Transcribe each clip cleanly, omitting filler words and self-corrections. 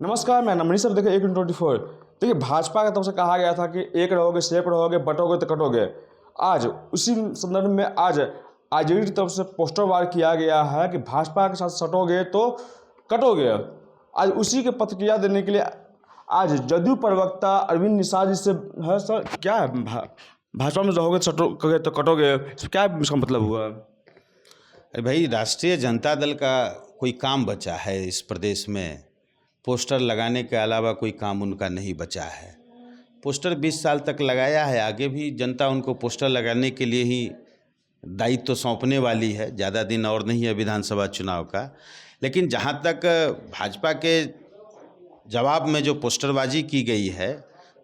नमस्कार, मैं मनीष सर देखे 1/24। देखिए, भाजपा की तरफ से कहा गया था कि एक रहोगे सेफ रहोगे, बटोगे तो कटोगे। आज उसी संदर्भ में आज आरजेडी की तरफ से पोस्टर वार किया गया है कि भाजपा के साथ सटोगे तो कटोगे। आज उसी के प्रतिक्रिया देने के लिए आज जदयू प्रवक्ता अरविंद निषाद जी से है सर, क्या है भाजपा में रहोगे तो सटोगे तो कटोगे, क्या इसका मतलब हुआ? अरे भाई, राष्ट्रीय जनता दल का कोई काम बचा है इस प्रदेश में? पोस्टर लगाने के अलावा कोई काम उनका नहीं बचा है। पोस्टर 20 साल तक लगाया है, आगे भी जनता उनको पोस्टर लगाने के लिए ही दायित्व तो सौंपने वाली है। ज़्यादा दिन और नहीं है विधानसभा चुनाव का। लेकिन जहाँ तक भाजपा के जवाब में जो पोस्टरबाजी की गई है,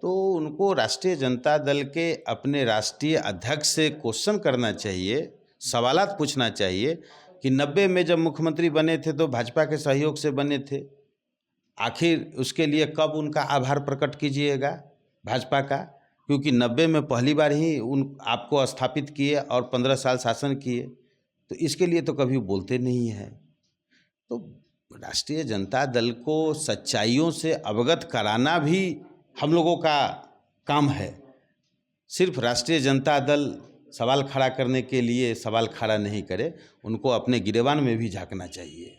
तो उनको राष्ट्रीय जनता दल के अपने राष्ट्रीय अध्यक्ष से क्वेश्चन करना चाहिए, सवालात पूछना चाहिए कि 90 में जब मुख्यमंत्री बने थे तो भाजपा के सहयोग से बने थे। आखिर उसके लिए कब उनका आभार प्रकट कीजिएगा भाजपा का? क्योंकि 90 में पहली बार ही आपको स्थापित किए और 15 साल शासन किए, तो इसके लिए तो कभी बोलते नहीं हैं। तो राष्ट्रीय जनता दल को सच्चाइयों से अवगत कराना भी हम लोगों का काम है। सिर्फ राष्ट्रीय जनता दल सवाल खड़ा करने के लिए सवाल खड़ा नहीं करे, उनको अपने गिरेबान में भी झांकना चाहिए।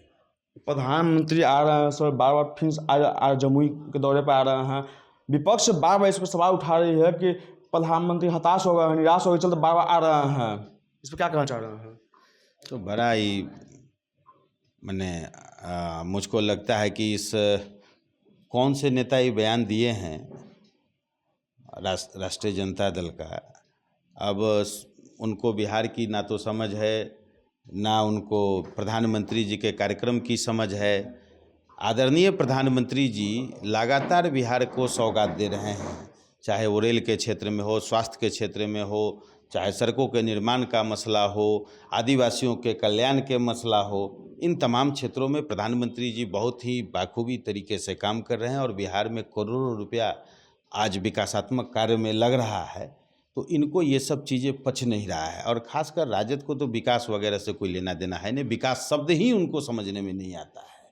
प्रधानमंत्री आ रहे हैं सर, बार बार फिर आज जमुई के दौरे पर आ रहे हैं। विपक्ष बार बार इस पर सवाल उठा रही है कि प्रधानमंत्री हताश हो गए हैं, निराश हो गए, चलते बार बार आ रहे हैं। इस पर क्या कहना चाह रहे हैं? तो बड़ा ही मुझको लगता है कि इस कौन से नेता ये बयान दिए हैं राष्ट्रीय जनता दल का। अब उनको बिहार की ना तो समझ है, ना उनको प्रधानमंत्री जी के कार्यक्रम की समझ है। आदरणीय प्रधानमंत्री जी लगातार बिहार को सौगात दे रहे हैं, चाहे वो रेल के क्षेत्र में हो, स्वास्थ्य के क्षेत्र में हो, चाहे सड़कों के निर्माण का मसला हो, आदिवासियों के कल्याण के मसला हो। इन तमाम क्षेत्रों में प्रधानमंत्री जी बहुत ही बाखूबी तरीके से काम कर रहे हैं और बिहार में करोड़ों रुपया आज विकासात्मक कार्य में लग रहा है। तो इनको ये सब चीज़ें पच नहीं रहा है, और ख़ासकर राजद को तो विकास वगैरह से कोई लेना देना है नहीं। विकास शब्द ही उनको समझने में नहीं आता है।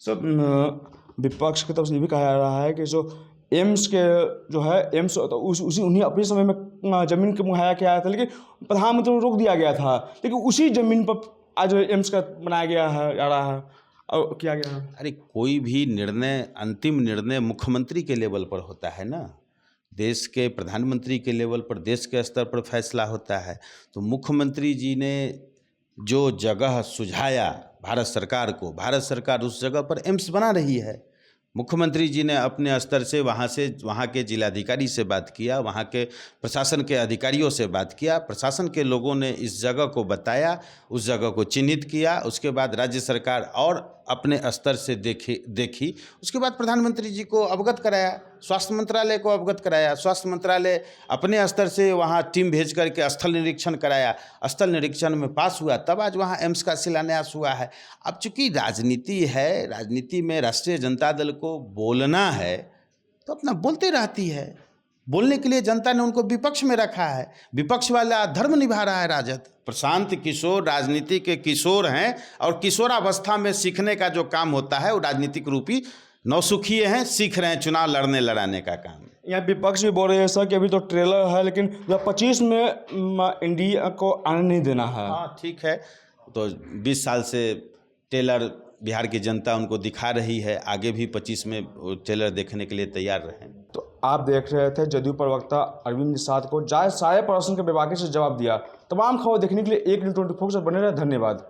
सब विपक्ष की तरफ से ये भी कहा जा रहा है कि जो एम्स के जो है एम्स तो उसी उन्हीं अपने समय में ज़मीन के मुहैया किया आया था, लेकिन प्रधानमंत्री को रोक दिया गया था। लेकिन उसी ज़मीन पर आज एम्स का बनाया गया है, जा रहा है और किया गया है। अरे, कोई भी निर्णय, अंतिम निर्णय मुख्यमंत्री के लेवल पर होता है ना। देश के प्रधानमंत्री के लेवल पर, देश के स्तर पर फैसला होता है। तो मुख्यमंत्री जी ने जो जगह सुझाया भारत सरकार को, भारत सरकार उस जगह पर एम्स बना रही है। मुख्यमंत्री जी ने अपने स्तर से वहाँ के जिलाधिकारी से बात किया, वहाँ के प्रशासन के अधिकारियों से बात किया, प्रशासन के लोगों ने इस जगह को बताया, उस जगह को चिन्हित किया। उसके बाद राज्य सरकार और अपने स्तर से देखी। उसके बाद प्रधानमंत्री जी को अवगत कराया, स्वास्थ्य मंत्रालय को अवगत कराया। स्वास्थ्य मंत्रालय अपने स्तर से वहाँ टीम भेज करके स्थल निरीक्षण कराया। स्थल निरीक्षण में पास हुआ, तब आज वहाँ एम्स का शिलान्यास हुआ है। अब चूंकि राजनीति है, राजनीति में राष्ट्रीय जनता दल को बोलना है तो अपना बोलते रहती है। बोलने के लिए जनता ने उनको विपक्ष में रखा है। विपक्ष वाला धर्म निभा रहा है राजद। प्रशांत किशोर राजनीति के किशोर हैं, और किशोरावस्था में सीखने का जो काम होता है वो राजनीतिक रूपी नौसुखिए हैं, सीख रहे हैं चुनाव लड़ने का काम। यहाँ विपक्ष भी बोल रहे हैं सर कि अभी तो ट्रेलर है, लेकिन 2025 में इंडिया को आने नहीं देना है। हाँ, ठीक है। तो 20 साल से ट्रेलर बिहार की जनता उनको दिखा रही है, आगे भी 25 में ट्रेलर देखने के लिए तैयार रहें। तो आप देख रहे थे जदयू प्रवक्ता अरविंद निषाद को सारे प्रश्न के बेबाकी से जवाब दिया। तमाम खबर देखने के लिए 1/24 से बने रहे। धन्यवाद।